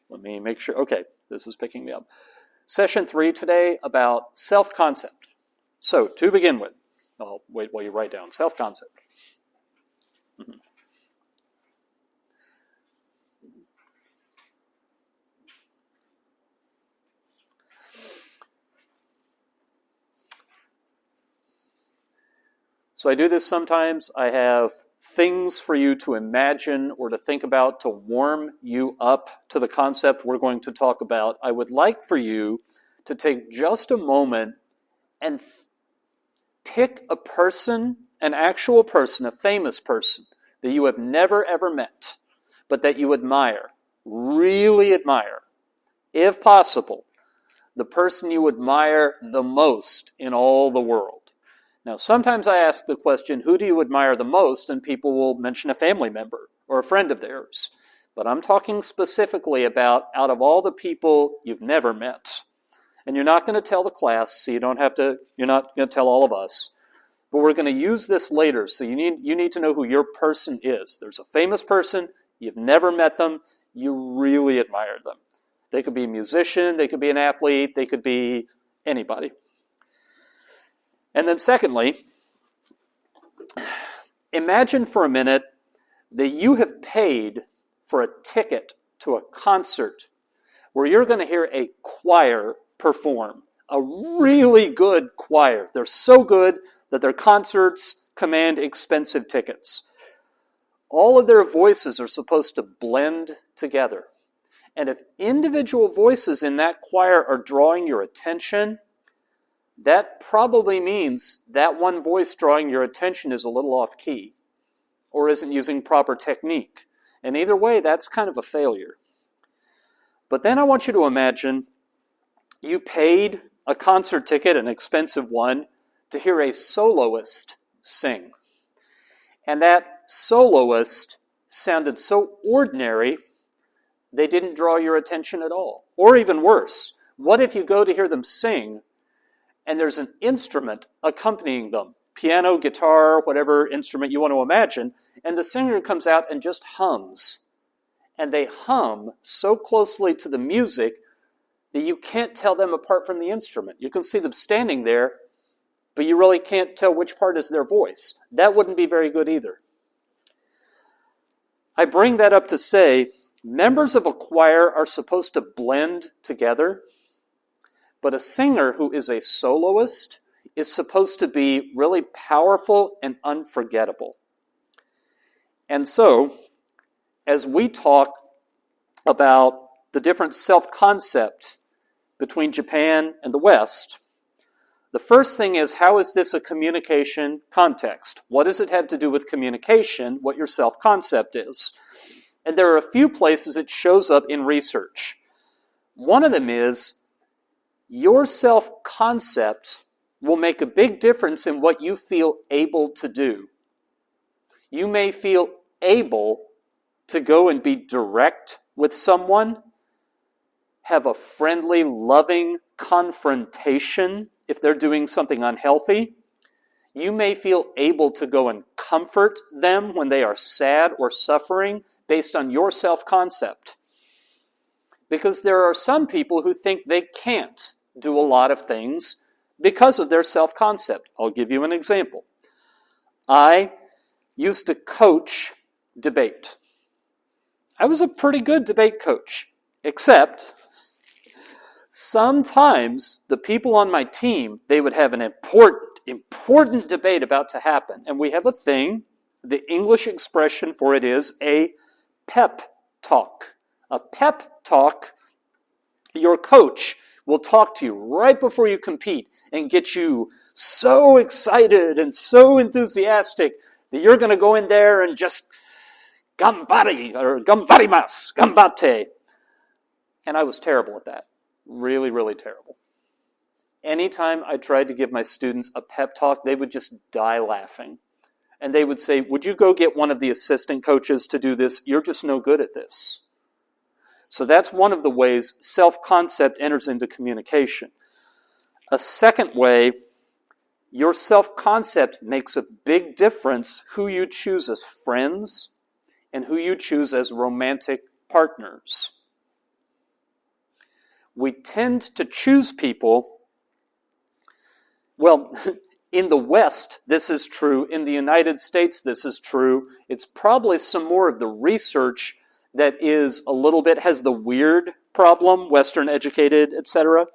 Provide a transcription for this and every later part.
Let me make sure. Okay, this is picking me up. Session 3 today about self-concept. So, to begin with, I'll wait while you write down self-concept. So I do this sometimes. I have things for you to imagine or to think about to warm you up to the concept we're going to talk about. I would like for you to take just a moment and pick a person, an actual person, a famous person that you have never ever met, but that you admire, really admire. If possible, the person you admire the most in all the world. Now, sometimes I ask the question, who do you admire the most? And people will mention a family member or a friend of theirs. But I'm talking specifically about out of all the people you've never met. And you're not going to tell the class, so you're not going to tell all of us. But we're going to use this later, so you need to know who your person is. There's a famous person, you've never met them, you really admire them. They could be a musician, they could be an athlete, they could be anybody. And then secondly, imagine for a minute that you have paid for a ticket to a concert where you're going to hear a choir perform, a really good choir. They're so good that their concerts command expensive tickets. All of their voices are supposed to blend together. And if individual voices in that choir are drawing your attention, that probably means that one voice drawing your attention is a little off key or isn't using proper technique. And either way, that's kind of a failure. But then I want you to imagine you paid a concert ticket, an expensive one, to hear a soloist sing. And that soloist sounded so ordinary, they didn't draw your attention at all. Or even worse, what if you go to hear them sing and there's an instrument accompanying them, piano, guitar, whatever instrument you want to imagine, and the singer comes out and just hums. And they hum so closely to the music that you can't tell them apart from the instrument. You can see them standing there, but you really can't tell which part is their voice. That wouldn't be very good either. I bring that up to say, members of a choir are supposed to blend together, but a singer who is a soloist is supposed to be really powerful and unforgettable. And so, as we talk about the different self-concept between Japan and the West, the first thing is, how is this a communication context? What does it have to do with communication, what your self-concept is? And there are a few places it shows up in research. One of them is, your self-concept will make a big difference in what you feel able to do. You may feel able to go and be direct with someone, have a friendly, loving confrontation if they're doing something unhealthy. You may feel able to go and comfort them when they are sad or suffering based on your self-concept. Because there are some people who think they can't do a lot of things because of their self-concept. I'll give you an example. I used to coach debate. I was a pretty good debate coach, except sometimes the people on my team, they would have an important debate about to happen. And we have a thing, the English expression for it is a pep talk. A pep talk, your coach will talk to you right before you compete and get you so excited and so enthusiastic that you're going to go in there and just gambari or gambarimasu, gambate. And I was terrible at that. Really, really terrible. Anytime I tried to give my students a pep talk, they would just die laughing. And they would say, would you go get one of the assistant coaches to do this? You're just no good at this. So that's one of the ways self-concept enters into communication. A second way, your self-concept makes a big difference who you choose as friends and who you choose as romantic partners. we tend to choose people, well, in the West, this is true. In the United States, this is true. It's probably some more of the research that is a little bit, has the weird problem, Western educated, etc.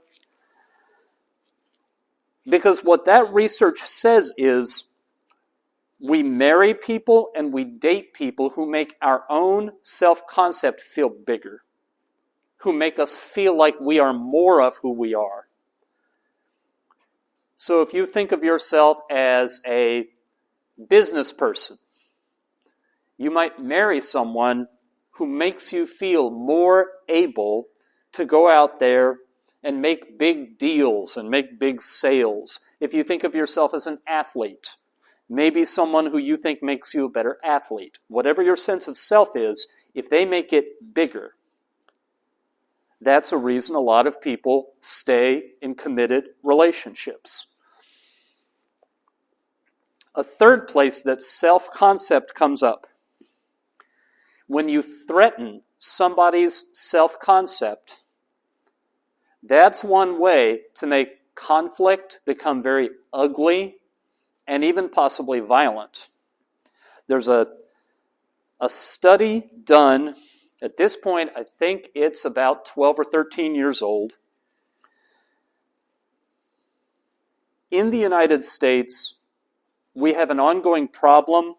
Because what that research says is we marry people and we date people who make our own self-concept feel bigger, who make us feel like we are more of who we are. So if you think of yourself as a business person, you might marry someone who makes you feel more able to go out there and make big deals and make big sales. If you think of yourself as an athlete, maybe someone who you think makes you a better athlete. Whatever your sense of self is, if they make it bigger, that's a reason a lot of people stay in committed relationships. A third place that self-concept comes up. When you threaten somebody's self-concept, that's one way to make conflict become very ugly and even possibly violent. There's a study done, at this point, I think it's about 12 or 13 years old. In the United States, we have an ongoing problem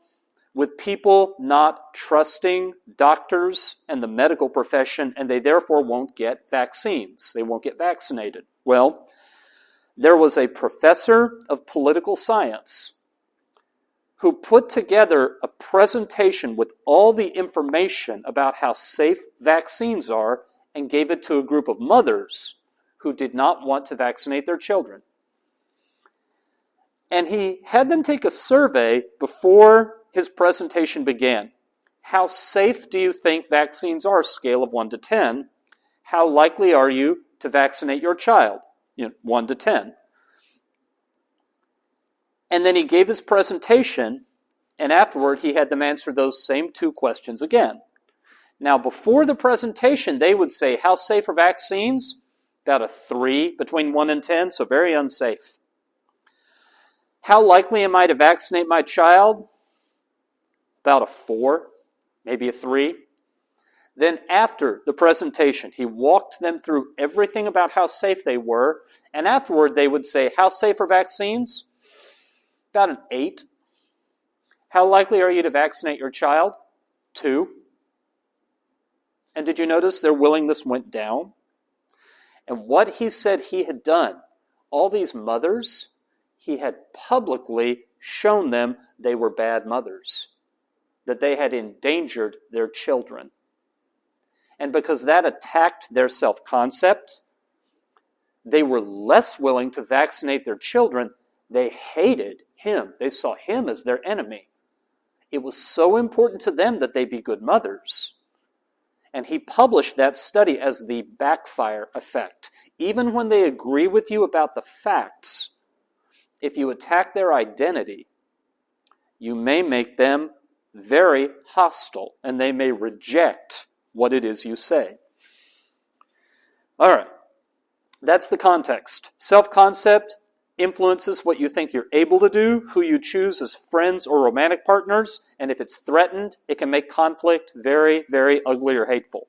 with people not trusting doctors and the medical profession, and they therefore won't get vaccines. They won't get vaccinated. Well, there was a professor of political science who put together a presentation with all the information about how safe vaccines are and gave it to a group of mothers who did not want to vaccinate their children. And he had them take a survey before his presentation began. How safe do you think vaccines are? Scale of 1 to 10. How likely are you to vaccinate your child? 1 to 10. And then he gave his presentation, and afterward he had them answer those same 2 questions again. Now, before the presentation, they would say, how safe are vaccines? About a 3, between 1 and 10, so very unsafe. How likely am I to vaccinate my child? About a 4, maybe a 3. Then after the presentation, he walked them through everything about how safe they were, and afterward they would say, how safe are vaccines? About an 8. How likely are you to vaccinate your child? 2. And did you notice their willingness went down? And what he said he had done, all these mothers, he had publicly shown them they were bad mothers, that they had endangered their children. And because that attacked their self-concept, they were less willing to vaccinate their children. They hated him. They saw him as their enemy. It was so important to them that they be good mothers. And he published that study as the backfire effect. Even when they agree with you about the facts, if you attack their identity, you may make them very hostile, and they may reject what it is you say. All right, that's the context. Self-concept influences what you think you're able to do, who you choose as friends or romantic partners, and if it's threatened, it can make conflict very, very ugly or hateful.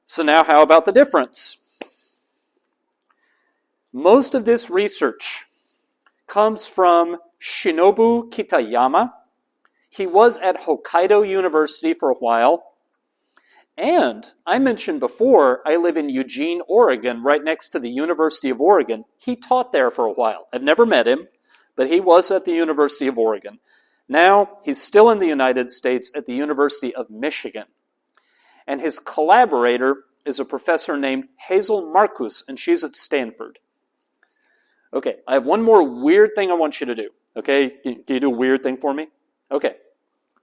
So now how about the difference? Most of this research comes from Shinobu Kitayama. He was at Hokkaido University for a while. And I mentioned before, I live in Eugene, Oregon, right next to the University of Oregon. He taught there for a while. I've never met him, but he was at the University of Oregon. Now, he's still in the United States at the University of Michigan. And his collaborator is a professor named Hazel Marcus, and she's at Stanford. Okay, I have one more weird thing I want you to do. Okay, can you do a weird thing for me? Okay,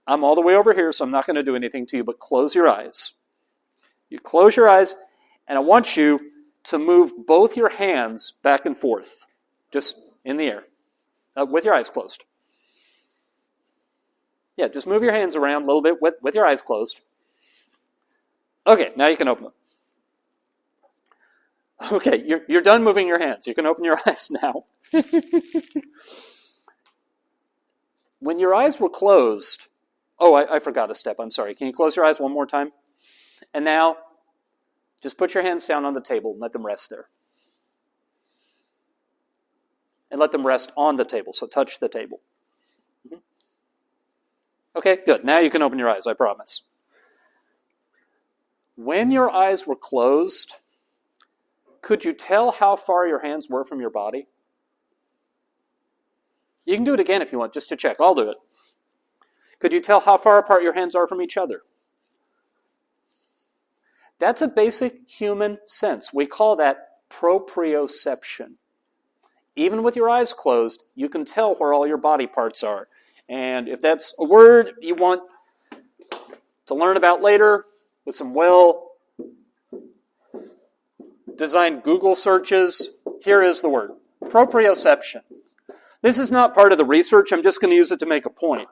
I'm all the way over here, so I'm not going to do anything to you, but close your eyes. You close your eyes, and I want you to move both your hands back and forth, just in the air, with your eyes closed. Yeah, just move your hands around a little bit with your eyes closed. Okay, now you can open them. Okay, you're done moving your hands. You can open your eyes now. When your eyes were closed, I forgot a step. I'm sorry. Can you close your eyes one more time? And now, just put your hands down on the table and let them rest there. And let them rest on the table, so touch the table. Okay, good. Now you can open your eyes, I promise. When your eyes were closed, could you tell how far your hands were from your body? You can do it again if you want, just to check. I'll do it. Could you tell how far apart your hands are from each other? That's a basic human sense. We call that proprioception. Even with your eyes closed, you can tell where all your body parts are. And if that's a word you want to learn about later with some well-designed Google searches, here is the word, proprioception. This is not part of the research. I'm just going to use it to make a point.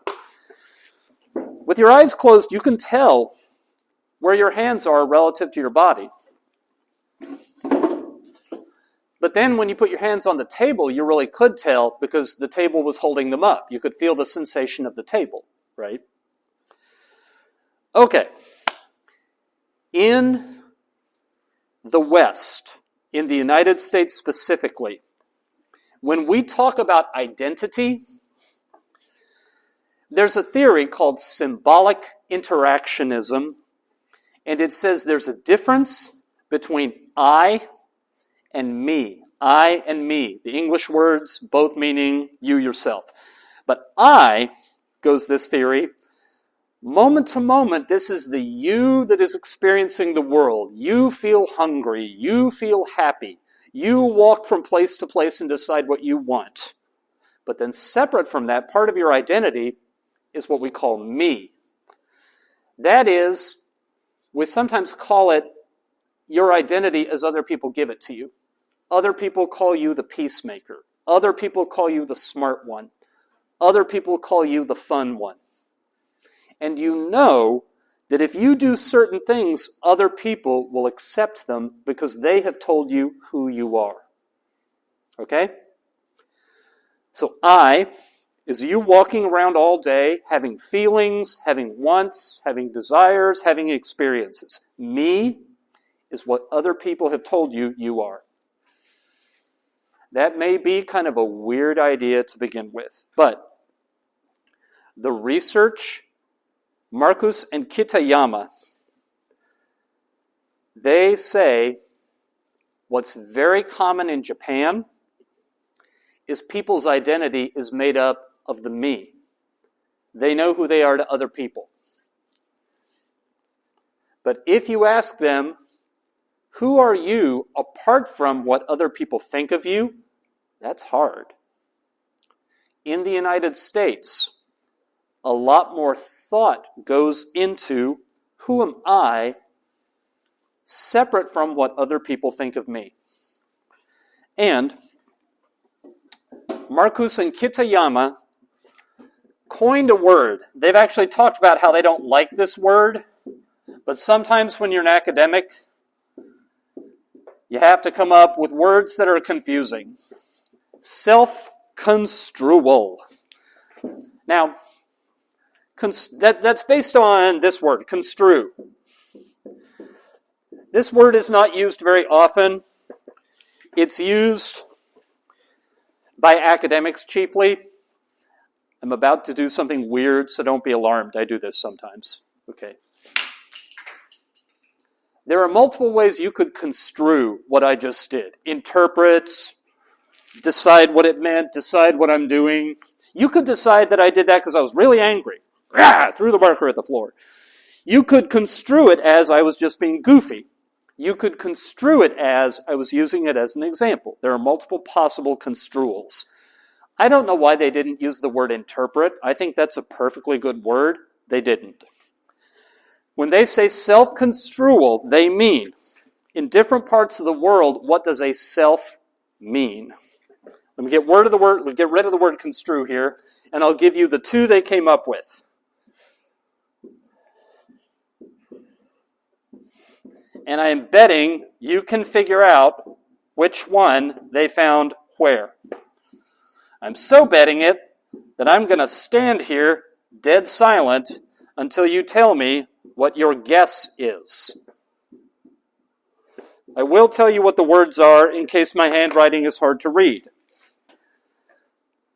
With your eyes closed, you can tell where your hands are relative to your body. But then when you put your hands on the table, you really could tell because the table was holding them up. You could feel the sensation of the table, right? Okay. In the West, in the United States specifically, when we talk about identity, there's a theory called symbolic interactionism, and it says there's a difference between I and me. I and me. The English words both meaning you yourself. But I, goes this theory, moment to moment, this is the you that is experiencing the world. You feel hungry. You feel happy. You walk from place to place and decide what you want. But then separate from that, part of your identity is what we call me. That is, we sometimes call it your identity as other people give it to you. Other people call you the peacemaker. Other people call you the smart one. Other people call you the fun one. And you know that if you do certain things, other people will accept them because they have told you who you are. Okay? So I is you walking around all day, having feelings, having wants, having desires, having experiences. Me is what other people have told you you are. That may be kind of a weird idea to begin with, but the research, Marcus and Kitayama, they say what's very common in Japan is people's identity is made up of the me. They know who they are to other people. But if you ask them, who are you apart from what other people think of you? That's hard. In the United States, a lot more thought goes into who am I separate from what other people think of me. And Marcus and Kitayama coined a word. They've actually talked about how they don't like this word, but sometimes when you're an academic, you have to come up with words that are confusing. Self-construal. Now, that's based on this word, construe. This word is not used very often. It's used by academics chiefly. I'm about to do something weird, so don't be alarmed. I do this sometimes. Okay. There are multiple ways you could construe what I just did. Interpret, decide what it meant, decide what I'm doing. You could decide that I did that because I was really angry. Threw the marker at the floor. You could construe it as I was just being goofy. You could construe it as I was using it as an example. There are multiple possible construals. I don't know why they didn't use the word interpret. I think that's a perfectly good word. They didn't. When they say self-construal, they mean, in different parts of the world, what does a self mean? Let me get rid of the word construe here, and I'll give you the two they came up with. And I am betting you can figure out which one they found where. I'm so betting it that I'm going to stand here dead silent until you tell me what your guess is. I will tell you what the words are in case my handwriting is hard to read.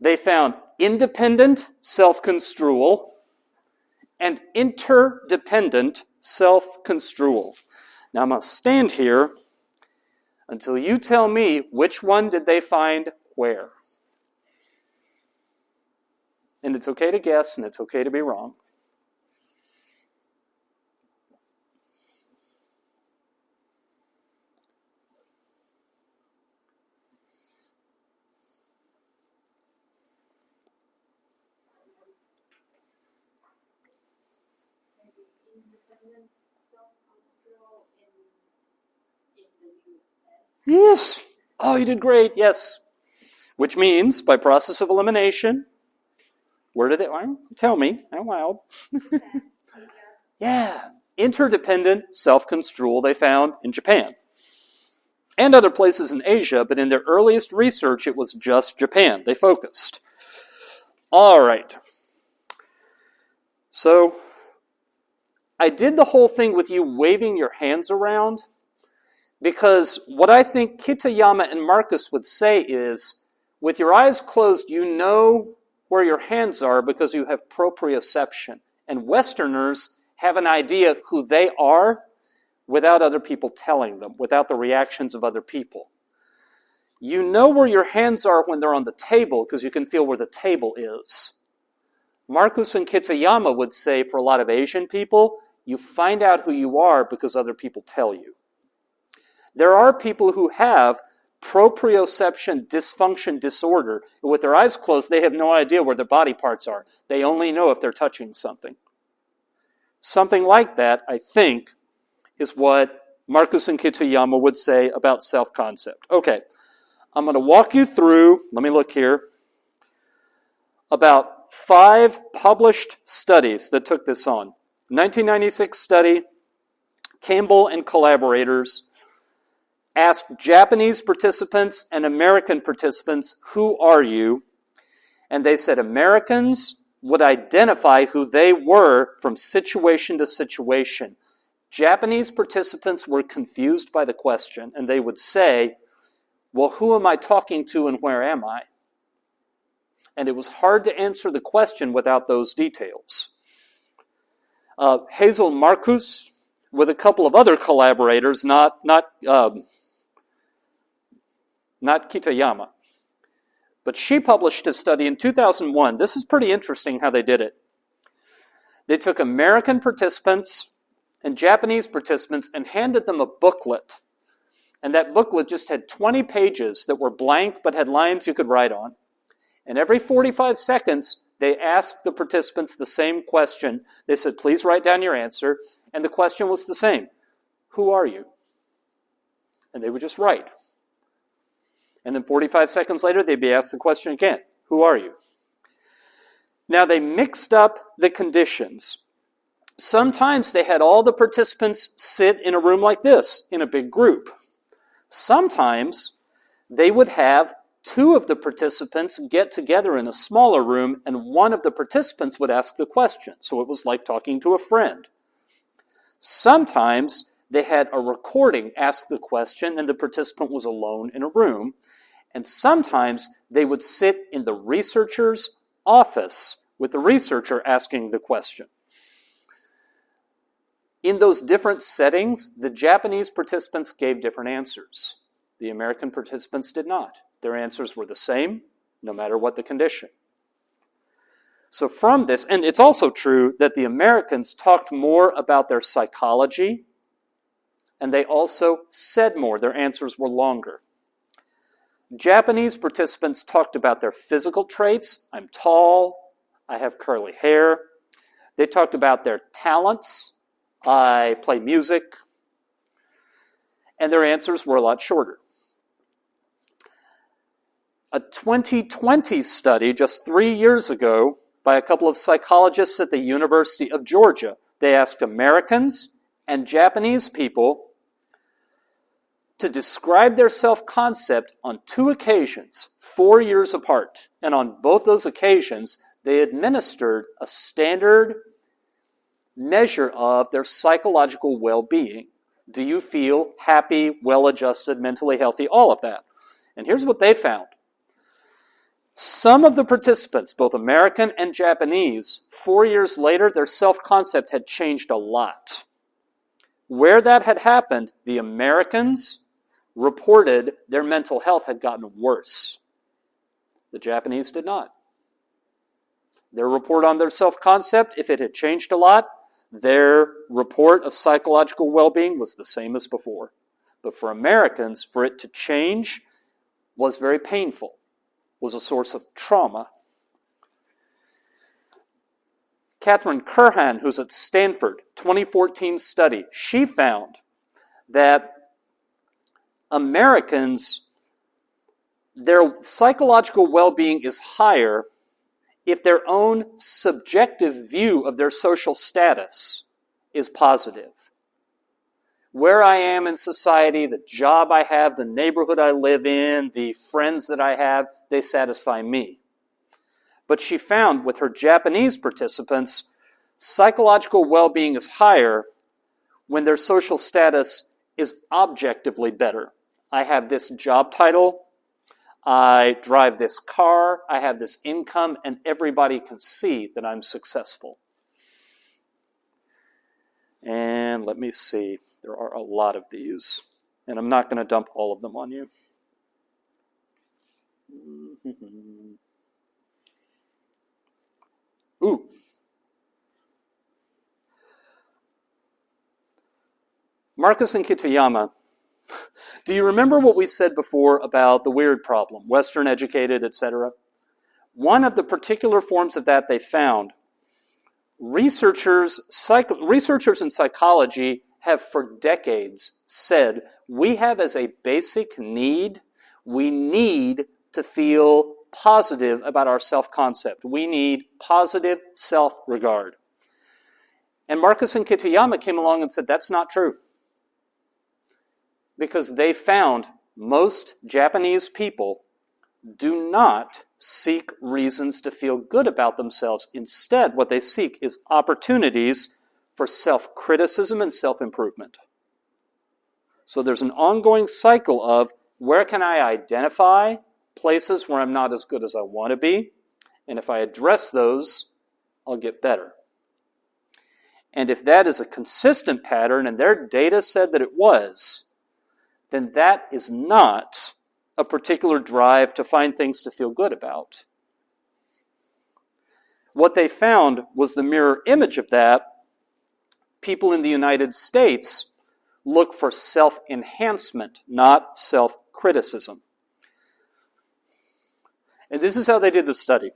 They found independent self-construal and interdependent self-construal. Now I'm going to stand here until you tell me which one did they find where. And it's okay to guess, and it's okay to be wrong. Yes. Oh, you did great. Yes. Which means, by process of elimination, where did they? Tell me out loud. Yeah. Interdependent self-construal they found in Japan. And other places in Asia, but in their earliest research, it was just Japan. They focused. All right. So, I did the whole thing with you waving your hands around because what I think Kitayama and Marcus would say is, with your eyes closed, you know where your hands are because you have proprioception. And Westerners have an idea who they are without other people telling them, without the reactions of other people. You know where your hands are when they're on the table because you can feel where the table is. Marcus and Kitayama would say for a lot of Asian people, you find out who you are because other people tell you. There are people who have proprioception dysfunction disorder. With their eyes closed, they have no idea where their body parts are. They only know if they're touching something. Something like that, I think, is what Marcus and Kitayama would say about self-concept. Okay, I'm going to walk you through, let me look here, about 5 published studies that took this on. 1996 study, Campbell and collaborators asked Japanese participants and American participants, who are you? And they said Americans would identify who they were from situation to situation. Japanese participants were confused by the question, and they would say, well, who am I talking to and where am I? And it was hard to answer the question without those details. Hazel Marcus, with a couple of other collaborators, not Kitayama, but she published a study in 2001. This is pretty interesting how they did it. They took American participants and Japanese participants and handed them a booklet. And that booklet just had 20 pages that were blank but had lines you could write on. And every 45 seconds, they asked the participants the same question. They said, please write down your answer. And the question was the same. Who are you? And they would just write. And then 45 seconds later, they'd be asked the question again. Who are you? Now, they mixed up the conditions. Sometimes they had all the participants sit in a room like this, in a big group. Sometimes they would have 2 of the participants get together in a smaller room, and one of the participants would ask the question. So it was like talking to a friend. Sometimes they had a recording ask the question, and the participant was alone in a room. And sometimes they would sit in the researcher's office with the researcher asking the question. In those different settings, the Japanese participants gave different answers. The American participants did not. Their answers were the same, no matter what the condition. So from this, and it's also true that the Americans talked more about their psychology, and they also said more. Their answers were longer. Japanese participants talked about their physical traits. I'm tall. I have curly hair. They talked about their talents. I play music. And their answers were a lot shorter. A 2020 study just 3 years ago by a couple of psychologists at the University of Georgia. They asked Americans and Japanese people, to describe their self-concept on 2 occasions, 4 years apart. And on both those occasions, they administered a standard measure of their psychological well-being. Do you feel happy, well-adjusted, mentally healthy? All of that. And here's what they found. Some of the participants, both American and Japanese, 4 years later, their self-concept had changed a lot. Where that had happened, the Americans reported their mental health had gotten worse. The Japanese did not. Their report on their self-concept, if it had changed a lot, their report of psychological well-being was the same as before. But for Americans, for it to change was very painful, was a source of trauma. Catherine Curhan, who's at Stanford, 2014 study, she found that Americans, their psychological well-being is higher if their own subjective view of their social status is positive. Where I am in society, the job I have, the neighborhood I live in, the friends that I have, they satisfy me. But she found with her Japanese participants, psychological well-being is higher when their social status is objectively better. I have this job title, I drive this car, I have this income, and everybody can see that I'm successful. And let me see, there are a lot of these, and I'm not going to dump all of them on you. Ooh. Marcus and Kitayama. Do you remember what we said before about the weird problem, Western educated, etc.? One of the particular forms of that they found, researchers in psychology have for decades said, we have as a basic need, we need to feel positive about our self-concept. We need positive self-regard. And Marcus and Kitayama came along and said, that's not true. Because they found most Japanese people do not seek reasons to feel good about themselves. Instead, what they seek is opportunities for self-criticism and self-improvement. So there's an ongoing cycle of where can I identify places where I'm not as good as I want to be, and if I address those, I'll get better. And if that is a consistent pattern, and their data said that it was, then that is not a particular drive to find things to feel good about. What they found was the mirror image of that. People in the United States look for self-enhancement, not self-criticism. And this is how they did the study.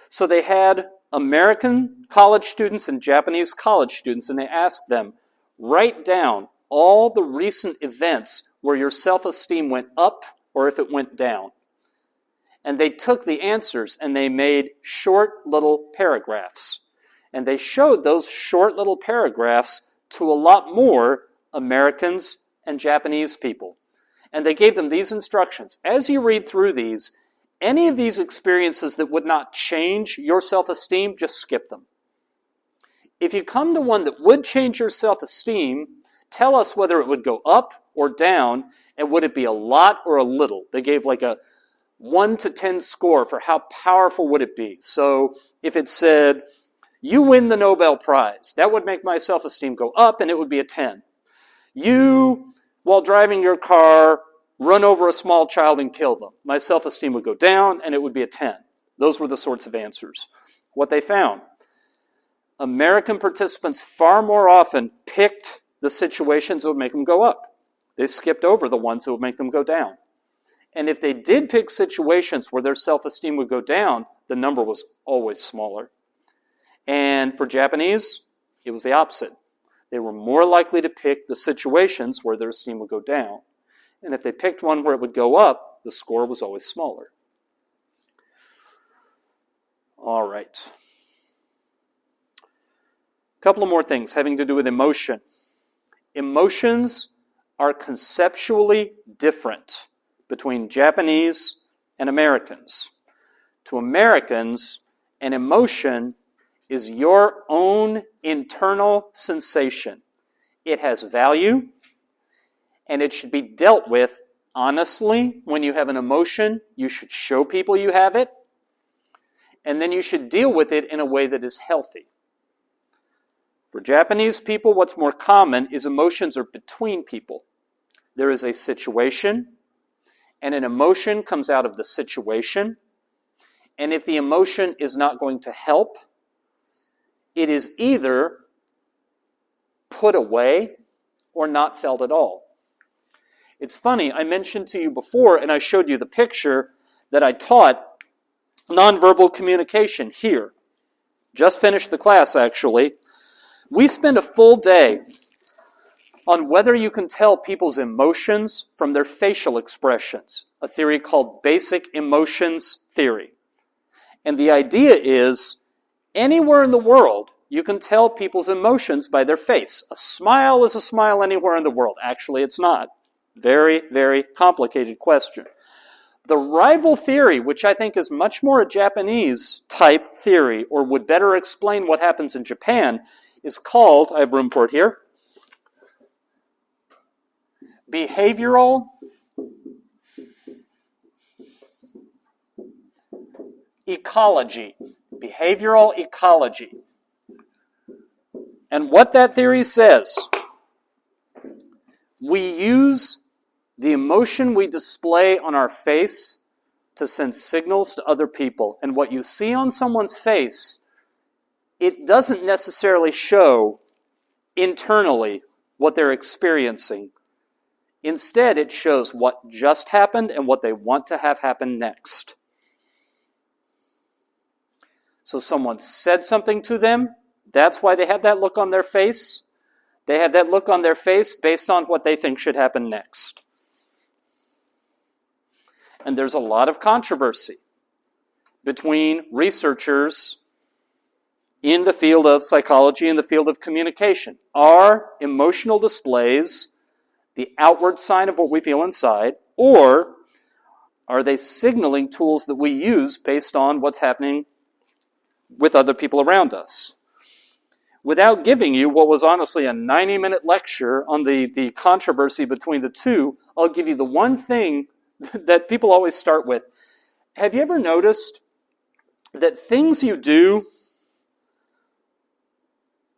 So they had American college students and Japanese college students, and they asked them, write down all the recent events where your self-esteem went up or if it went down. And they took the answers and they made short little paragraphs. And they showed those short little paragraphs to a lot more Americans and Japanese people. And they gave them these instructions. As you read through these, any of these experiences that would not change your self-esteem, just skip them. If you come to one that would change your self-esteem, tell us whether it would go up or down, and would it be a lot or a little. They gave like a 1 to 10 score for how powerful would it be. So if it said, you win the Nobel Prize, that would make my self-esteem go up, and it would be a 10. You, while driving your car, run over a small child and kill them. My self-esteem would go down, and it would be a 10. Those were the sorts of answers. What they found, American participants far more often picked the situations that would make them go up. They skipped over the ones that would make them go down. And if they did pick situations where their self-esteem would go down, the number was always smaller. And for Japanese, it was the opposite. They were more likely to pick the situations where their esteem would go down. And if they picked one where it would go up, the score was always smaller. All right. A couple of more things having to do with emotion. Emotions are conceptually different between Japanese and Americans. To Americans, an emotion is your own internal sensation. It has value, and it should be dealt with honestly. When you have an emotion, you should show people you have it, and then you should deal with it in a way that is healthy. For Japanese people, what's more common is emotions are between people. There is a situation, and an emotion comes out of the situation. And if the emotion is not going to help, it is either put away or not felt at all. It's funny, I mentioned to you before, and I showed you the picture, that I taught nonverbal communication here. Just finished the class, actually. We spend a full day on whether you can tell people's emotions from their facial expressions, a theory called basic emotions theory. And the idea is, anywhere in the world, you can tell people's emotions by their face. A smile is a smile anywhere in the world. Actually, it's not. Very, very complicated question. The rival theory, which I think is much more a Japanese type theory, or would better explain what happens in Japan, is called, I have room for it here, behavioral ecology. Behavioral ecology. And what that theory says, we use the emotion we display on our face to send signals to other people. And what you see on someone's face, it doesn't necessarily show internally what they're experiencing. Instead, it shows what just happened and what they want to have happen next. So someone said something to them, that's why they have that look on their face. They have that look on their face based on what they think should happen next. And there's a lot of controversy between researchers in the field of psychology and the field of communication. Are emotional displays the outward sign of what we feel inside, or are they signaling tools that we use based on what's happening with other people around us? Without giving you what was honestly a 90-minute lecture on the controversy between the two, I'll give you the one thing that people always start with. Have you ever noticed that things you do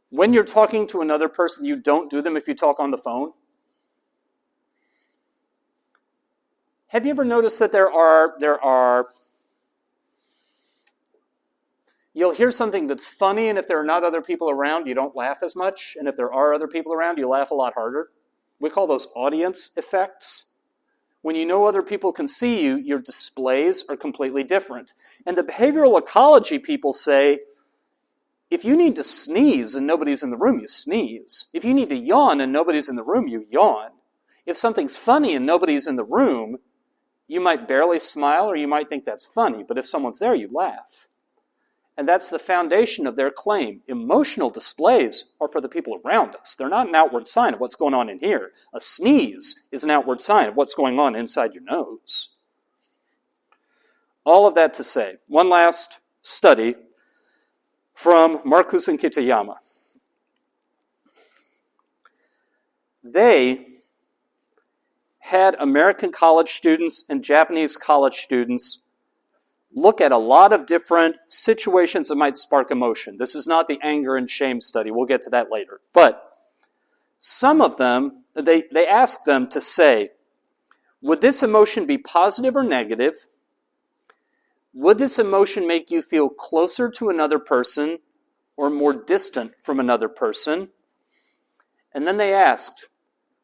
when you're talking to another person, you don't do them if you talk on the phone? Have you ever noticed that there are you'll hear something that's funny, and if there are not other people around, you don't laugh as much, and if there are other people around, you laugh a lot harder? We call those audience effects. When you know other people can see you, your displays are completely different. And the behavioral ecology people say, if you need to sneeze and nobody's in the room, you sneeze. If you need to yawn and nobody's in the room, you yawn. If something's funny and nobody's in the room, you might barely smile or you might think that's funny, but if someone's there, you laugh. And that's the foundation of their claim. Emotional displays are for the people around us. They're not an outward sign of what's going on in here. A sneeze is an outward sign of what's going on inside your nose. All of that to say, one last study from Marcus and Kitayama. They had American college students and Japanese college students look at a lot of different situations that might spark emotion. This is not the anger and shame study. We'll get to that later. But some of them, they asked them to say, would this emotion be positive or negative? Would this emotion make you feel closer to another person or more distant from another person? And then they asked,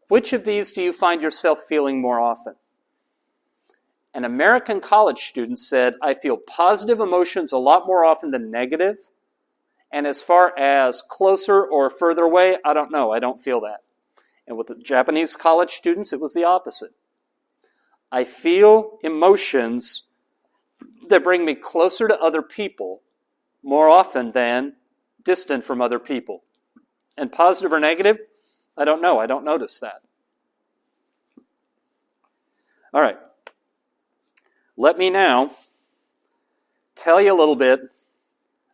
which of these do you find yourself feeling more often? An American college student said, I feel positive emotions a lot more often than negative. And as far as closer or further away, I don't know. I don't feel that. And with the Japanese college students, it was the opposite. I feel emotions that bring me closer to other people more often than distant from other people. And positive or negative, I don't know. I don't notice that. All right. Let me now tell you a little bit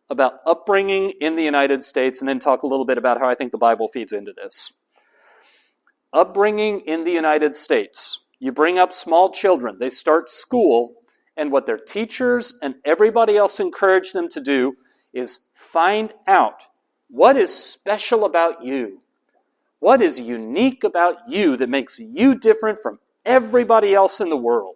about upbringing in the United States and then talk a little bit about how I think the Bible feeds into this. Upbringing in the United States. You bring up small children. They start school, and what their teachers and everybody else encourage them to do is find out what is special about you. What is unique about you that makes you different from everybody else in the world?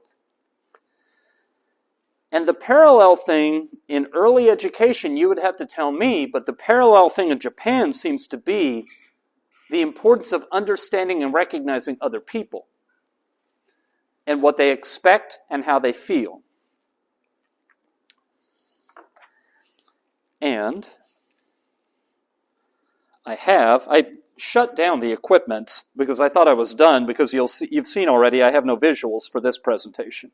And the parallel thing in early education, you would have to tell me, but the parallel thing in Japan seems to be the importance of understanding and recognizing other people and what they expect and how they feel. And I shut down the equipment because I thought I was done, because you've seen already I have no visuals for this presentation.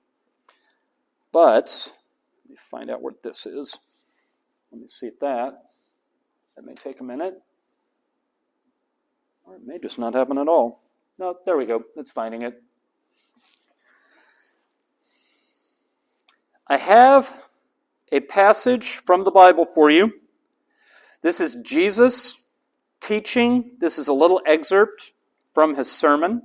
But let me find out what this is. Let me see that. That may take a minute. Or it may just not happen at all. No, there we go. It's finding it. I have a passage from the Bible for you. This is Jesus teaching. This is a little excerpt from his sermon.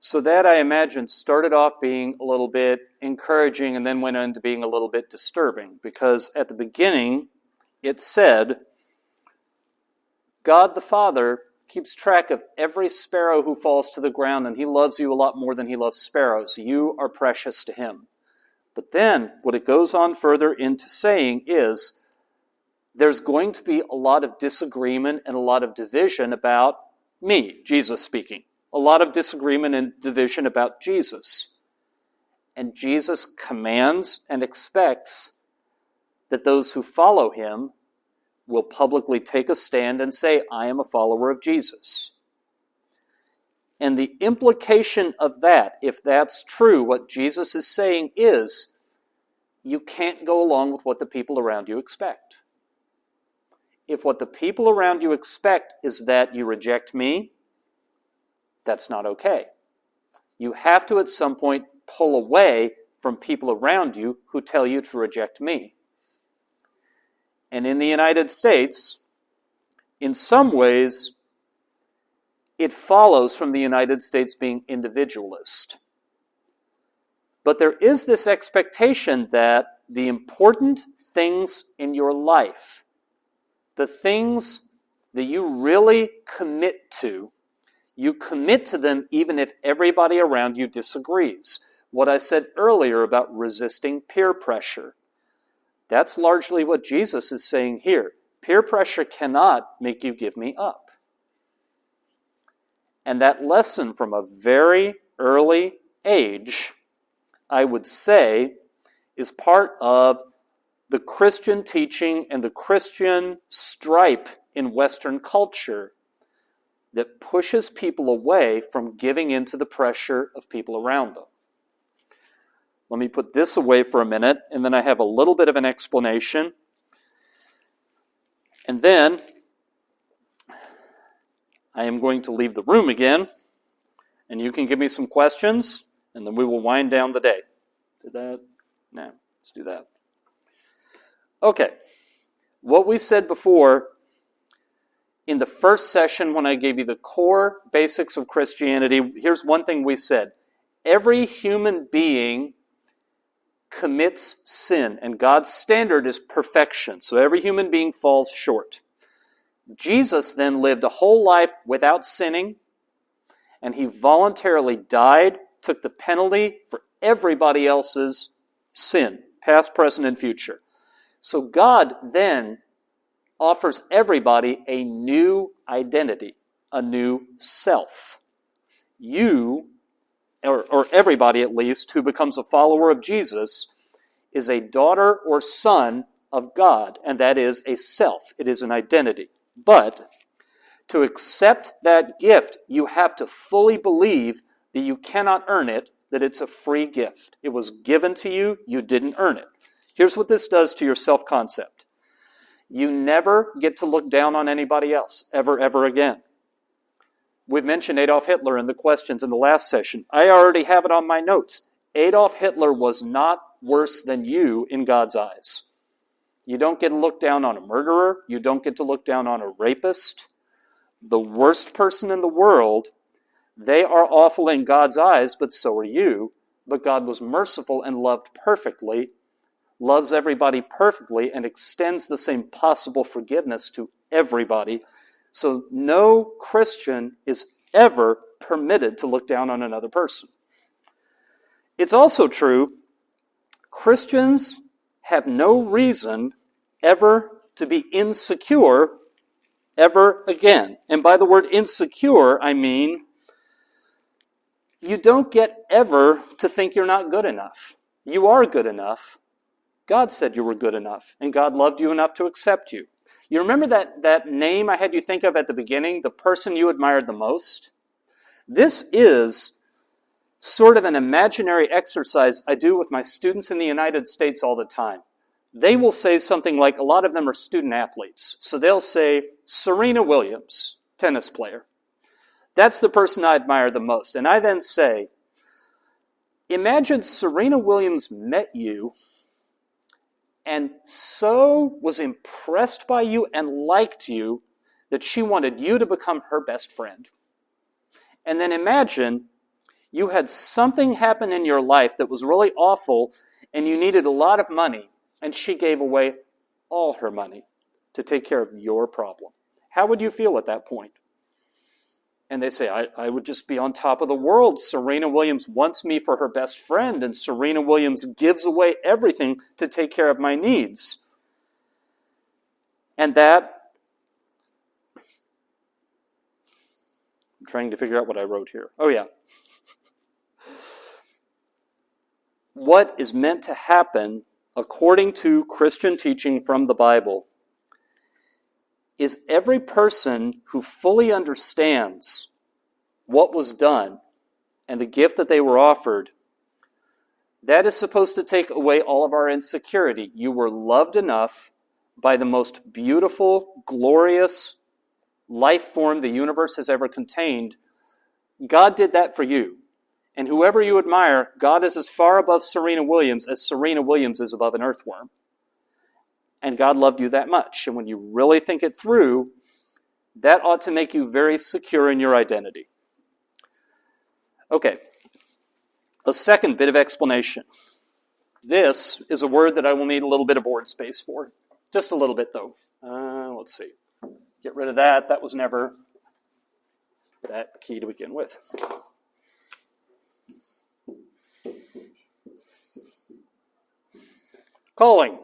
So that, I imagine, started off being a little bit encouraging and then went into being a little bit disturbing, because at the beginning it said, God the Father keeps track of every sparrow who falls to the ground, and he loves you a lot more than he loves sparrows. You are precious to him. But then what it goes on further into saying is, there's going to be a lot of disagreement and a lot of division about me, Jesus speaking. A lot of disagreement and division about Jesus. And Jesus commands and expects that those who follow him will publicly take a stand and say, I am a follower of Jesus. And the implication of that, if that's true, what Jesus is saying is, you can't go along with what the people around you expect. If what the people around you expect is that you reject me, that's not okay. You have to at some point pull away from people around you who tell you to reject me. And in the United States, in some ways, it follows from the United States being individualist. But there is this expectation that the important things in your life, the things that you really commit to, you commit to them even if everybody around you disagrees. What I said earlier about resisting peer pressure. That's largely what Jesus is saying here. Peer pressure cannot make you give me up. And that lesson from a very early age, I would say, is part of the Christian teaching and the Christian stripe in Western culture that pushes people away from giving into the pressure of people around them. Let me put this away for a minute, and then I have a little bit of an explanation. And then I am going to leave the room again, and you can give me some questions, and then we will wind down the day. Did that? No, let's do that. Okay, what we said before in the first session when I gave you the core basics of Christianity, here's one thing we said. Every human being commits sin, and God's standard is perfection, so every human being falls short. Jesus then lived a whole life without sinning, and he voluntarily died, took the penalty for everybody else's sin, past, present, and future. So God then offers everybody a new identity, a new self. You, or everybody at least, who becomes a follower of Jesus, is a daughter or son of God, and that is a self. It is an identity. But to accept that gift, you have to fully believe that you cannot earn it, that it's a free gift. It was given to you, you didn't earn it. Here's what this does to your self-concept. You never get to look down on anybody else, ever again. We've mentioned Adolf Hitler in the questions in the last session. I already have it on my notes. Adolf Hitler was not worse than you in God's eyes. You don't get to look down on a murderer. You don't get to look down on a rapist. The worst person in the world, they are awful in God's eyes, but so are you. But God was merciful and loved perfectly, loves everybody perfectly, and extends the same possible forgiveness to everybody. So no Christian is ever permitted to look down on another person. It's also true, Christians have no reason ever to be insecure ever again. And by the word insecure, I mean you don't get ever to think you're not good enough. You are good enough. God said you were good enough, and God loved you enough to accept you. You remember that name I had you think of at the beginning, the person you admired the most? This is sort of an imaginary exercise I do with my students in the United States all the time. They will say something like, a lot of them are student athletes, so they'll say, Serena Williams, tennis player. That's the person I admire the most. And I then say, imagine Serena Williams met you and so was impressed by you and liked you that she wanted you to become her best friend. And then imagine you had something happen in your life that was really awful and you needed a lot of money, and she gave away all her money to take care of your problem. How would you feel at that point? And they say, I would just be on top of the world. Serena Williams wants me for her best friend, and Serena Williams gives away everything to take care of my needs. And that, I'm trying to figure out what I wrote here. Oh yeah. What is meant to happen, according to Christian teaching from the Bible, is every person who fully understands what was done and the gift that they were offered, that is supposed to take away all of our insecurity. You were loved enough by the most beautiful, glorious life form the universe has ever contained. God did that for you. And whoever you admire, God is as far above Serena Williams as Serena Williams is above an earthworm. And God loved you that much. And when you really think it through, that ought to make you very secure in your identity. Okay, a second bit of explanation. This is a word that I will need a little bit of board space for. Just a little bit, though. Let's see. Get rid of that. That was never that key to begin with. Calling.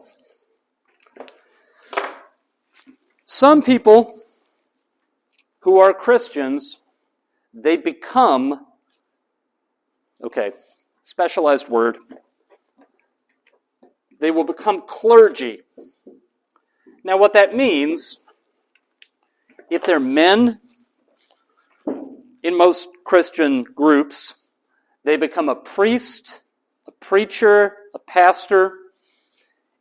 Some people who are Christians, they become, okay, specialized word, they will become clergy. Now what that means, if they're men, in most Christian groups, they become a priest, a preacher, a pastor.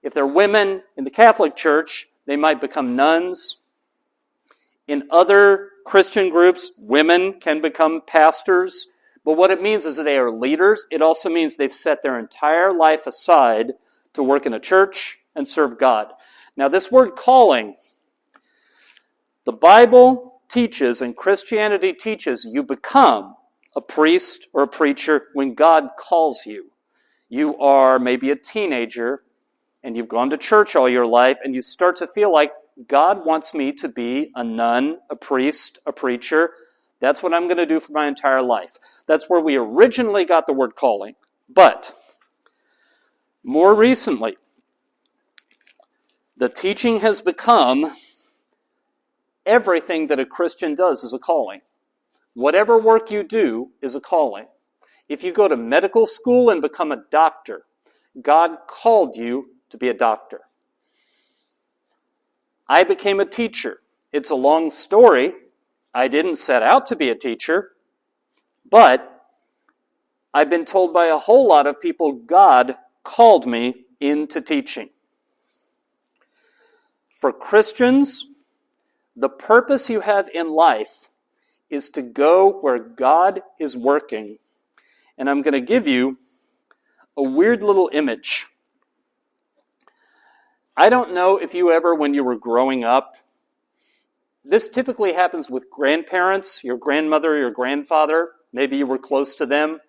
If they're women in the Catholic Church, they might become nuns. In other Christian groups, women can become pastors. But what it means is that they are leaders. It also means they've set their entire life aside to work in a church and serve God. Now, this word calling, the Bible teaches and Christianity teaches you become a priest or a preacher when God calls you. You are maybe a teenager and you've gone to church all your life and you start to feel like God wants me to be a nun, a priest, a preacher. That's what I'm going to do for my entire life. That's where we originally got the word calling. But more recently, the teaching has become everything that a Christian does is a calling. Whatever work you do is a calling. If you go to medical school and become a doctor, God called you to be a doctor. I became a teacher. It's a long story. I didn't set out to be a teacher, but I've been told by a whole lot of people God called me into teaching. For Christians, the purpose you have in life is to go where God is working. And I'm going to give you a weird little image. I don't know if you ever, when you were growing up, this typically happens with grandparents, your grandmother, your grandfather, maybe you were close to them.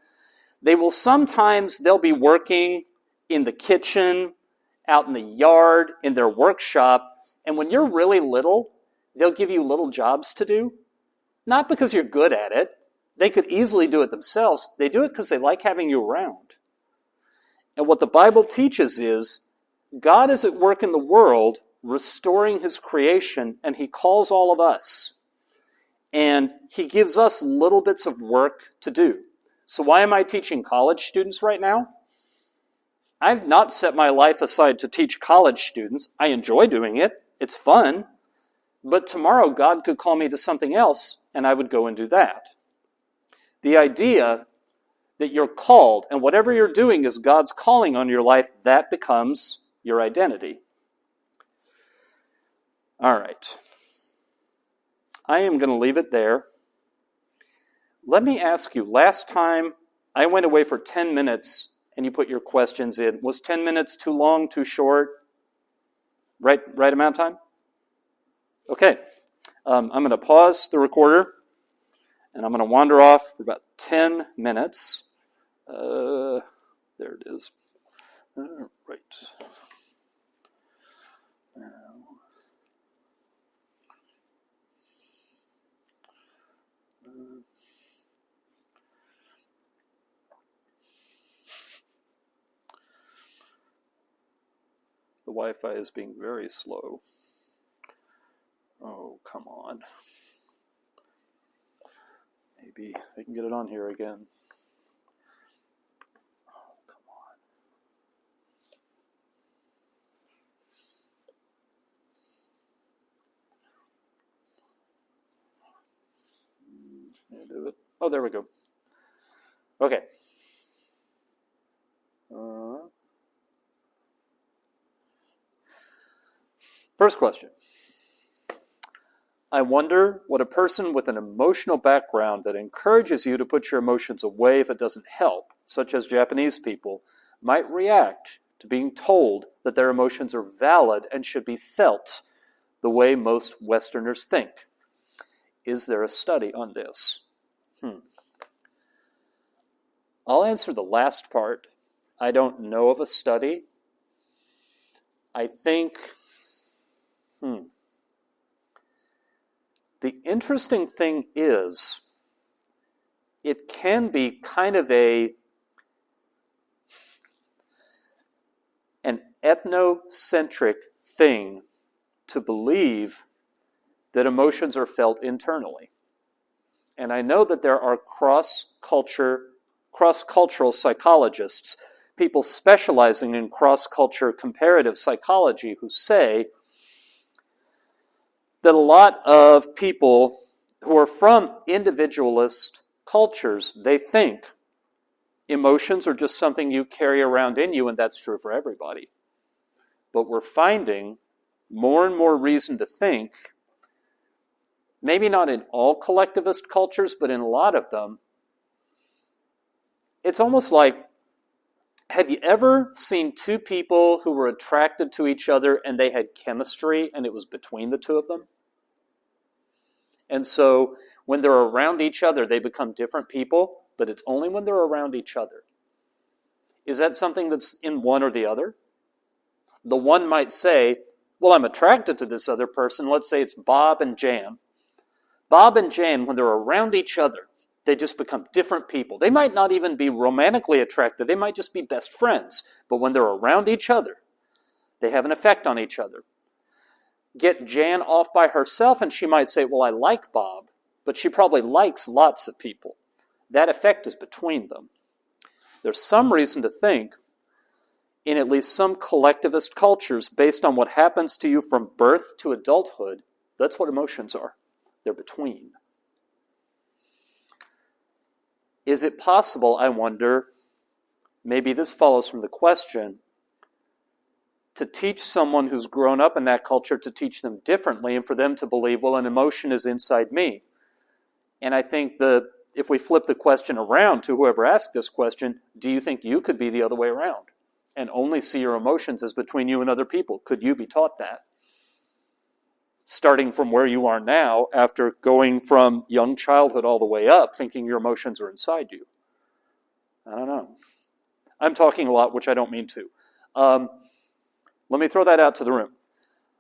They'll be working in the kitchen, out in the yard, in their workshop, and when you're really little, they'll give you little jobs to do. Not because you're good at it. They could easily do it themselves. They do it because they like having you around. And what the Bible teaches is God is at work in the world restoring His creation, and He calls all of us. And He gives us little bits of work to do. So why am I teaching college students right now? I've not set my life aside to teach college students. I enjoy doing it. It's fun. But tomorrow God could call me to something else, and I would go and do that. The idea that you're called, and whatever you're doing is God's calling on your life, that becomes your identity. All right. I am going to leave it there. Let me ask you, last time I went away for 10 minutes and you put your questions in. Was 10 minutes too long, too short? Right amount of time? Okay. I'm going to pause the recorder and I'm going to wander off for about 10 minutes. There it is. All right. The Wi-Fi is being very slow. Oh, come on. Maybe I can get it on here again. Oh, come on. Can I do it? Oh, there we go. Okay. First question. I wonder what a person with an emotional background that encourages you to put your emotions away if it doesn't help, such as Japanese people, might react to being told that their emotions are valid and should be felt the way most Westerners think. Is there a study on this? I'll answer the last part. I don't know of a study. I think, the interesting thing is, it can be kind of an ethnocentric thing to believe that emotions are felt internally. And I know that there are cross-cultural psychologists, people specializing in cross-culture comparative psychology, who say that a lot of people who are from individualist cultures, they think emotions are just something you carry around in you, and that's true for everybody. But we're finding more and more reason to think, maybe not in all collectivist cultures, but in a lot of them, it's almost like, have you ever seen two people who were attracted to each other and they had chemistry and it was between the two of them? And so when they're around each other, they become different people, but it's only when they're around each other. Is that something that's in one or the other? The one might say, well, I'm attracted to this other person. Let's say it's Bob and Jan. Bob and Jan, when they're around each other, they just become different people. They might not even be romantically attracted. They might just be best friends. But when they're around each other, they have an effect on each other. Get Jan off by herself and she might say, well, I like Bob, but she probably likes lots of people. That effect is between them. There's some reason to think, in at least some collectivist cultures, based on what happens to you from birth to adulthood, that's what emotions are. They're between. Is it possible, I wonder, maybe this follows from the question, to teach someone who's grown up in that culture to teach them differently and for them to believe, well, an emotion is inside me? And I think if we flip the question around to whoever asked this question, do you think you could be the other way around and only see your emotions as between you and other people? Could you be taught that? Starting from where you are now, after going from young childhood all the way up, thinking your emotions are inside you. I don't know. I'm talking a lot, which I don't mean to. Let me throw that out to the room.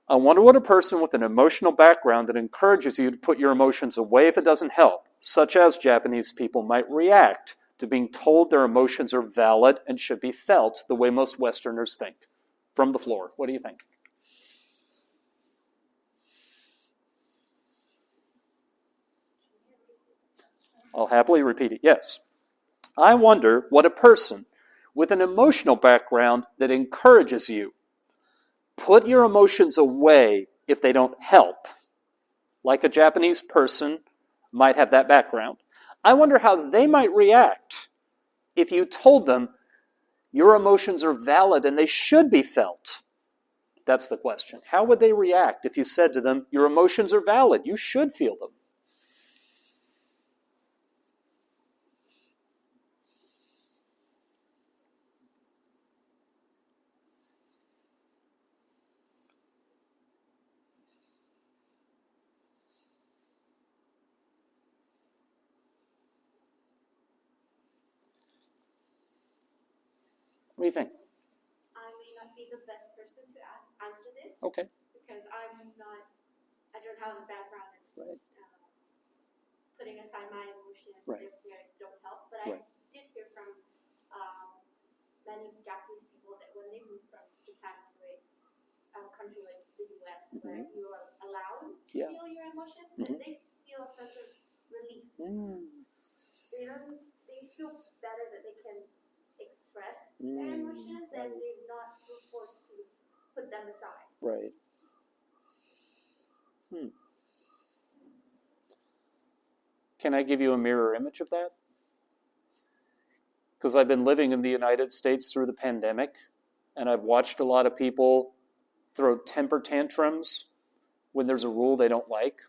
I wonder what a person with an emotional background that encourages you to put your emotions away if it doesn't help, such as Japanese people, might react to being told their emotions are valid and should be felt the way most Westerners think. From the floor, what do you think? I'll happily repeat it. Yes. I wonder what a person with an emotional background that encourages you, put your emotions away if they don't help, like a Japanese person might have that background. I wonder how they might react if you told them your emotions are valid and they should be felt. That's the question. How would they react if you said to them, your emotions are valid, you should feel them? What do you think? I may not be the best person to answer this. Okay. Because I don't have a background in putting aside my emotions Right. if they don't help. But Right. I did hear from many Japanese people that when they moved from Japan to a country like the US, where you are allowed to feel your emotions, that they feel a sense of relief. They feel better that they can express their emotions and they're not so forced to put them aside. Right. Can I give you a mirror image of that? Because I've been living in the United States through the pandemic, and I've watched a lot of people throw temper tantrums when there's a rule they don't like.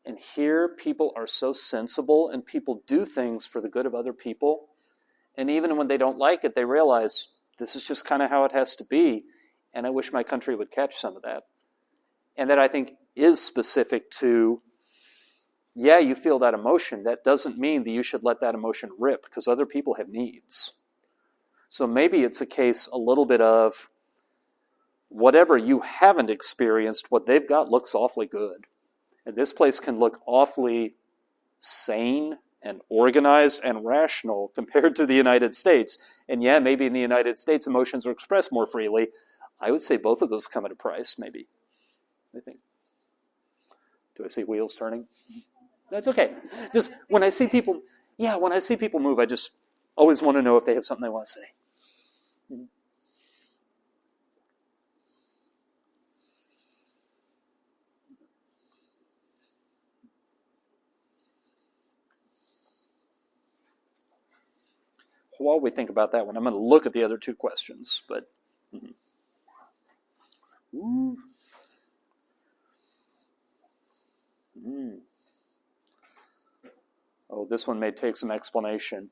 And here, people are so sensible, and people do things for the good of other people. And even when they don't like it, they realize this is just kind of how it has to be. And I wish my country would catch some of that. And that I think is specific to, yeah, you feel that emotion. That doesn't mean that you should let that emotion rip, because other people have needs. So maybe it's a case a little bit of whatever you haven't experienced, what they've got looks awfully good. And this place can look awfully sane and organized and rational compared to the United States. And yeah, maybe in the United States emotions are expressed more freely. I would say both of those come at a price, maybe. I think. Do I see wheels turning? That's okay. Just when I see people move, I just always want to know if they have something they want to say. While we think about that one, I'm going to look at the other two questions. But ooh. Oh, this one may take some explanation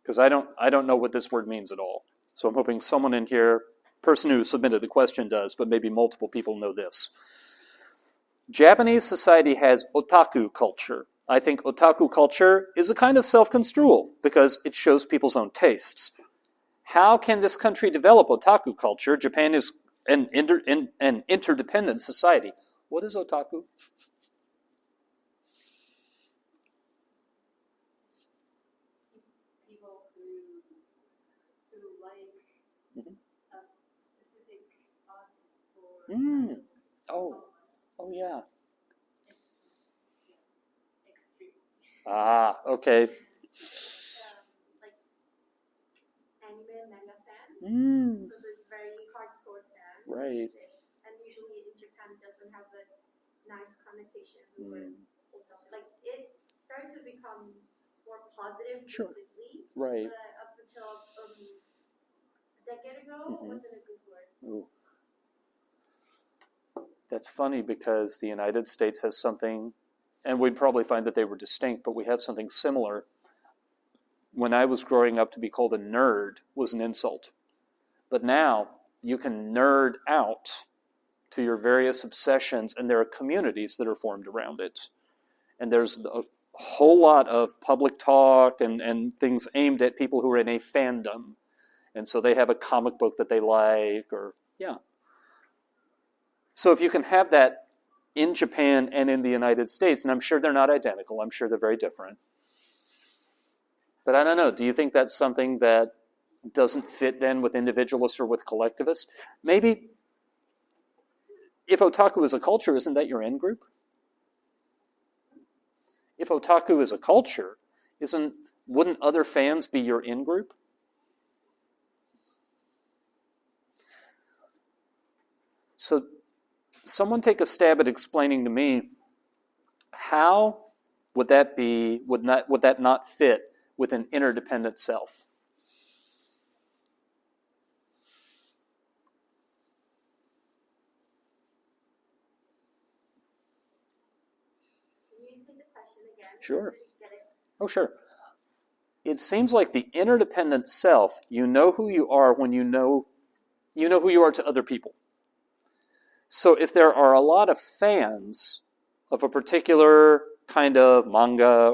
because I don't know what this word means at all. So I'm hoping someone in here, person who submitted the question does, but maybe multiple people know this. Japanese society has otaku culture. I think otaku culture is a kind of self-construal because it shows people's own tastes. How can this country develop otaku culture? Japan is an interdependent society. What is otaku? People who like a specific artist or Oh yeah. extreme. Okay. Like anime and manga fans. So there's very hardcore fans. Right. And usually in Japan it doesn't have a nice connotation with like it started to become more positive recently. Right. But up until a decade ago wasn't a good word. Ooh. That's funny because the United States has something, and we'd probably find that they were distinct, but we have something similar. When I was growing up, to be called a nerd was an insult. But now you can nerd out to your various obsessions, and there are communities that are formed around it. And there's a whole lot of public talk and things aimed at people who are in a fandom. And so they have a comic book that they like, or, yeah. So if you can have that in Japan and in the United States, and I'm sure they're not identical, I'm sure they're very different. But I don't know, do you think that's something that doesn't fit then with individualists or with collectivists? Maybe if otaku is a culture, isn't that your in-group? If otaku is a culture, wouldn't other fans be your in-group? So someone take a stab at explaining to me how would that not fit with an interdependent self? Can you repeat the question again? Sure. Oh, sure. It seems like the interdependent self, you know who you are when you know who you are to other people. So if there are a lot of fans of a particular kind of manga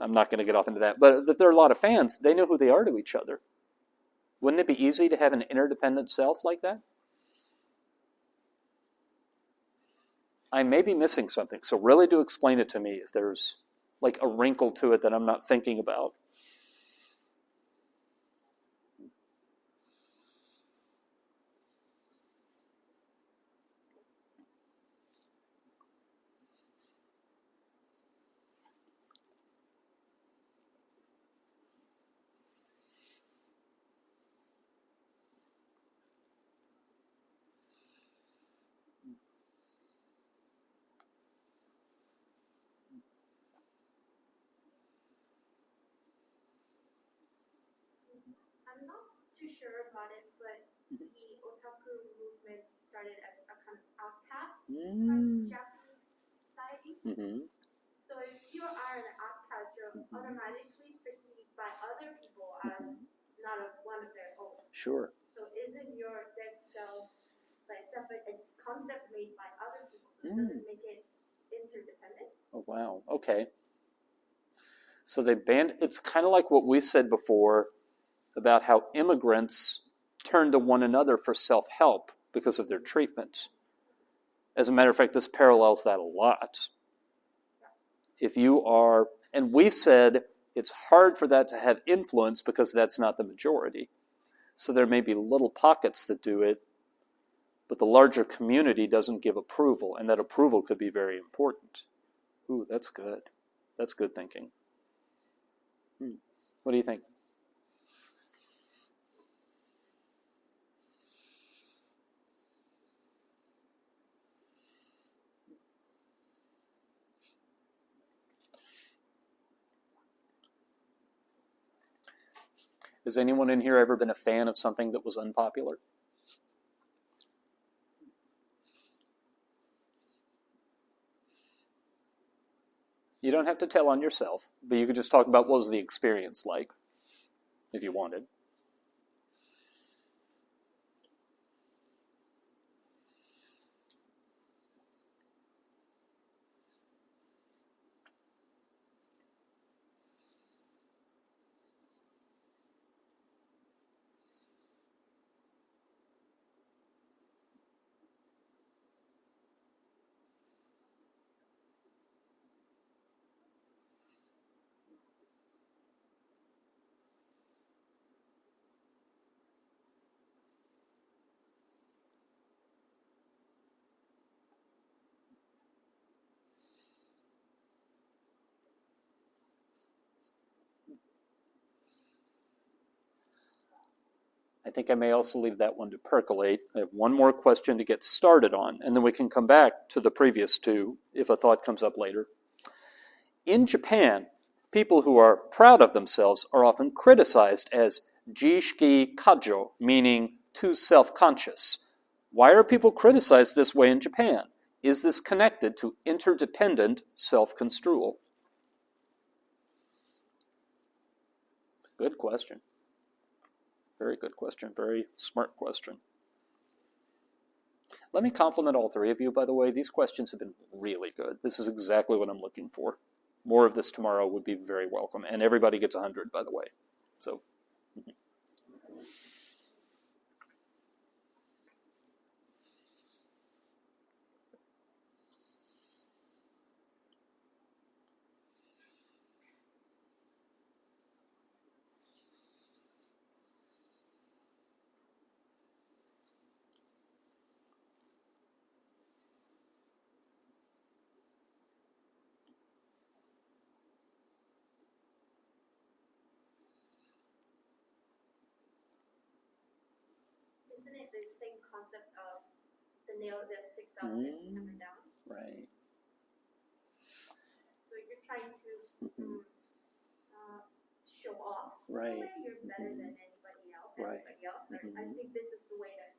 I'm not going to get off into that, but if there are a lot of fans, they know who they are to each other. Wouldn't it be easy to have an interdependent self like that? I may be missing something, so really do explain it to me if there's like a wrinkle to it that I'm not thinking about. I'm not too sure about it, but the otaku movement started as a kind of outcast from Japanese society. So if you are an outcast, you're automatically perceived by other people as not one of their own. Sure. So isn't their self like separate a concept made by other people, so it doesn't make it interdependent? Oh wow. Okay. So it's kind of like what we said before about how immigrants turn to one another for self-help because of their treatment. As a matter of fact, this parallels that a lot. If you are, and we said it's hard for that to have influence because that's not the majority. So there may be little pockets that do it, but the larger community doesn't give approval, and that approval could be very important. Ooh, that's good. That's good thinking. What do you think? Has anyone in here ever been a fan of something that was unpopular? You don't have to tell on yourself, but you could just talk about what was the experience like, if you wanted. I think I may also leave that one to percolate. I have one more question to get started on, and then we can come back to the previous two if a thought comes up later. In Japan, people who are proud of themselves are often criticized as jishiki kajo, meaning too self-conscious. Why are people criticized this way in Japan? Is this connected to interdependent self-construal? Good question. Very good question. Very smart question. Let me compliment all three of you, by the way. These questions have been really good. This is exactly what I'm looking for. More of this tomorrow would be very welcome. And everybody gets 100, by the way. So. Isn't it the same concept of the nail that sticks out and hammer down? Right. So you're trying to show off. Right. In a way you're better than anybody else. Right. I think this is the way that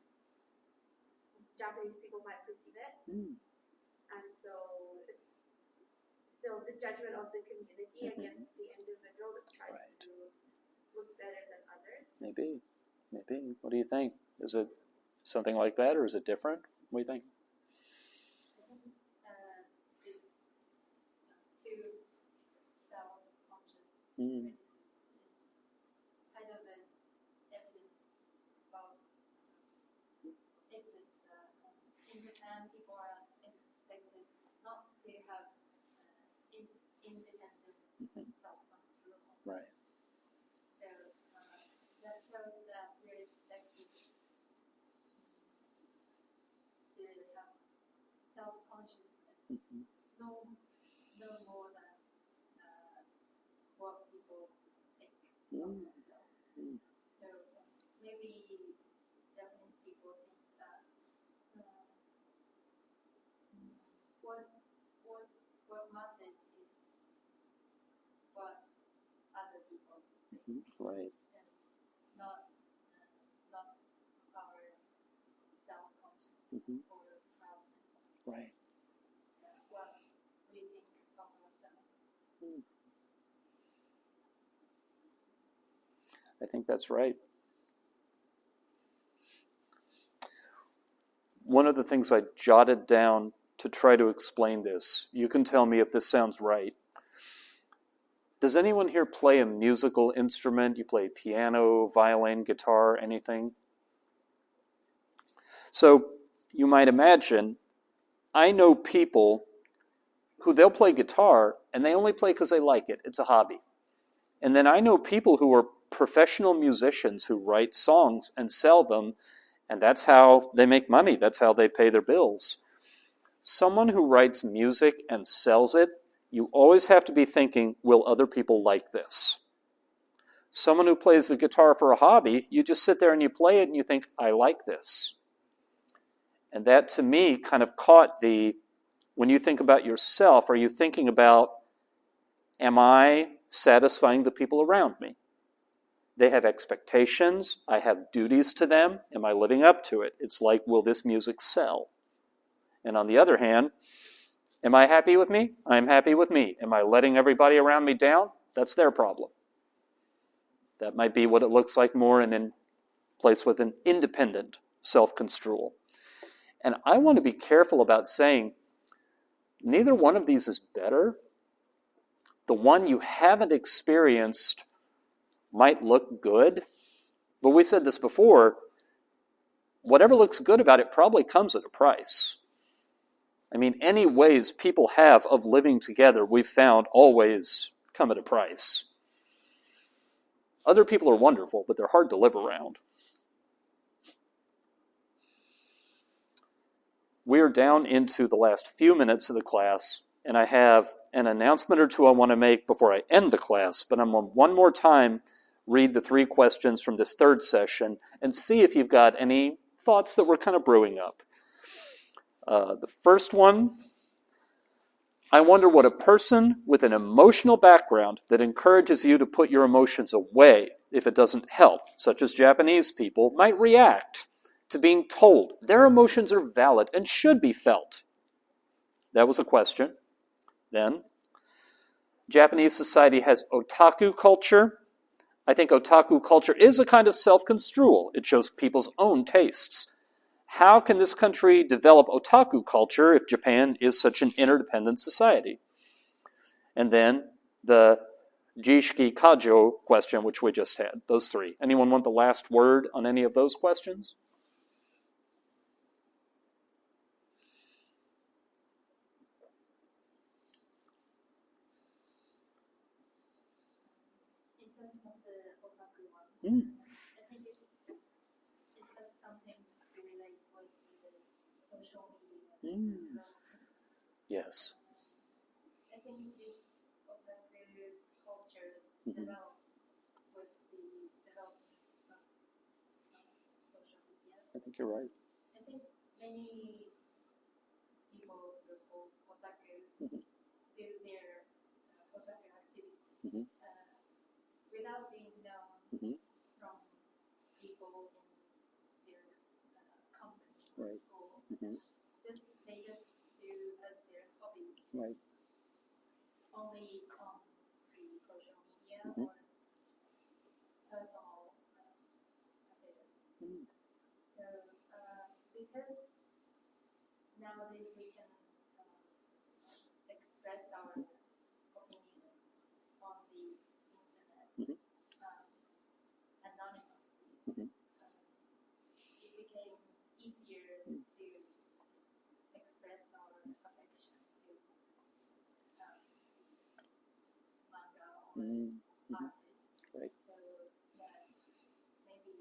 Japanese people might perceive it. And so it's still the judgment of the community against the individual that tries to look better than others. Maybe. What do you think? Is it something like that, or is it different? What do you think? I think it's too self-conscious. It's kind of an evidence of evidence in Japan people are expected not to have independent self-construal. Right. So that shows that we're expected to have self-consciousness, no more than what people think of themselves. So maybe Japanese people think that what matters is what other people think. Right. And not our self-consciousness or proudness. Right. What we think of ourselves. I think that's right. One of the things I jotted down to try to explain this, you can tell me if this sounds right. Does anyone here play a musical instrument? You play piano, violin, guitar, anything? So you might imagine, I know people who they'll play guitar and they only play because they like it. It's a hobby. And then I know people who are professional musicians who write songs and sell them, And that's how they make money. That's how they pay their bills. Someone who writes music and sells it, you always have to be thinking, will other people like this? Someone who plays the guitar for a hobby, you just sit there and you play it and you think, I like this. And that to me kind of caught when you think about yourself, are you thinking about, am I satisfying the people around me? They have expectations. I have duties to them. Am I living up to it? It's like, will this music sell? And on the other hand, am I happy with me? I'm happy with me. Am I letting everybody around me down? That's their problem. That might be what it looks like more in a place with an independent self-construal. And I want to be careful about saying, neither one of these is better. The one you haven't experienced might look good, but we said this before, whatever looks good about it probably comes at a price. I mean, any ways people have of living together, we've found always come at a price. Other people are wonderful, but they're hard to live around. We are down into the last few minutes of the class, and I have an announcement or two I want to make before I end the class, but I'm going to one more time read the 3 questions from this third session and see if you've got any thoughts that were kind of brewing up. The first one, I wonder what a person with an emotional background that encourages you to put your emotions away if it doesn't help, such as Japanese people, might react to being told their emotions are valid and should be felt. That was a question. Then, Japanese society has otaku culture. I think otaku culture is a kind of self-construal. It shows people's own tastes. How can this country develop otaku culture if Japan is such an interdependent society? And then the Jishiki Kajo question, which we just had. Those 3. Anyone want the last word on any of those questions? I think it has something to relate with the social media. Yes. I think this otaku culture develops with the development of social media. I think you're right. I think many people who call otaku do their otaku activities without being known from people in their company or school. They just do as their hobby. Right. Only on the social media or personal affairs. So because nowadays we can express our opinions on the internet anonymously, it became easier to express our affection to manga or artists. Right. So yeah, maybe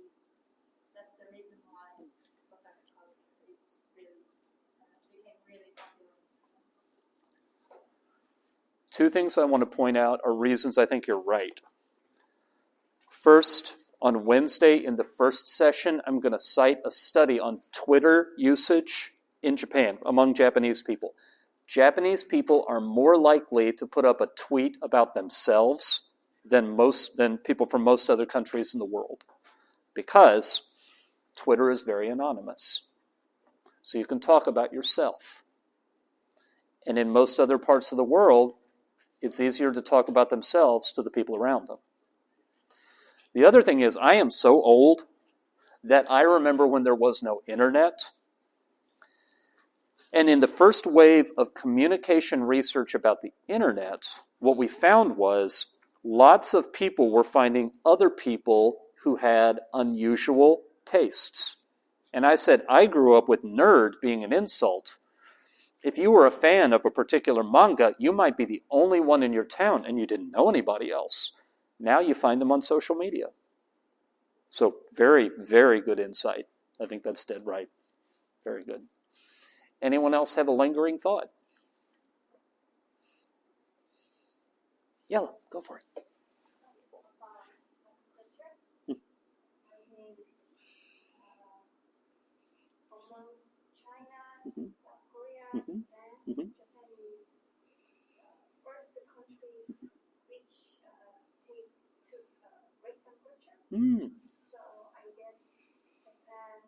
that's the reason why otaku culture is really became really popular. 2 things I want to point out are reasons I think you're right. First, on Wednesday in the first session, I'm going to cite a study on Twitter usage in Japan among Japanese people. Japanese people are more likely to put up a tweet about themselves than people from most other countries in the world, because Twitter is very anonymous. So you can talk about yourself. And in most other parts of the world, it's easier to talk about themselves to the people around them. The other thing is, I am so old that I remember when there was no internet. And in the first wave of communication research about the internet, what we found was lots of people were finding other people who had unusual tastes. And I said, I grew up with nerd being an insult. If you were a fan of a particular manga, you might be the only one in your town and you didn't know anybody else. Now you find them on social media. So very, very good insight. I think that's dead right. Very good. Anyone else have a lingering thought? Yeah, go for it. Among China, Mhm. South Korea, Mhm. Japan, Mhm. Japan is first country which take to Western culture. Mm. So I guess Japan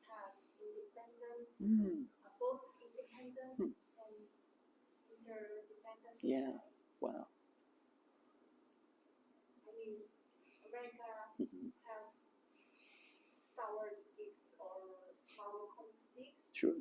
has independence, Mm. both independence Hmm. and interdependence. Yeah. Wow. I mean, America Mhm. has Star Wars sticks or Marvel comic sticks. Sure.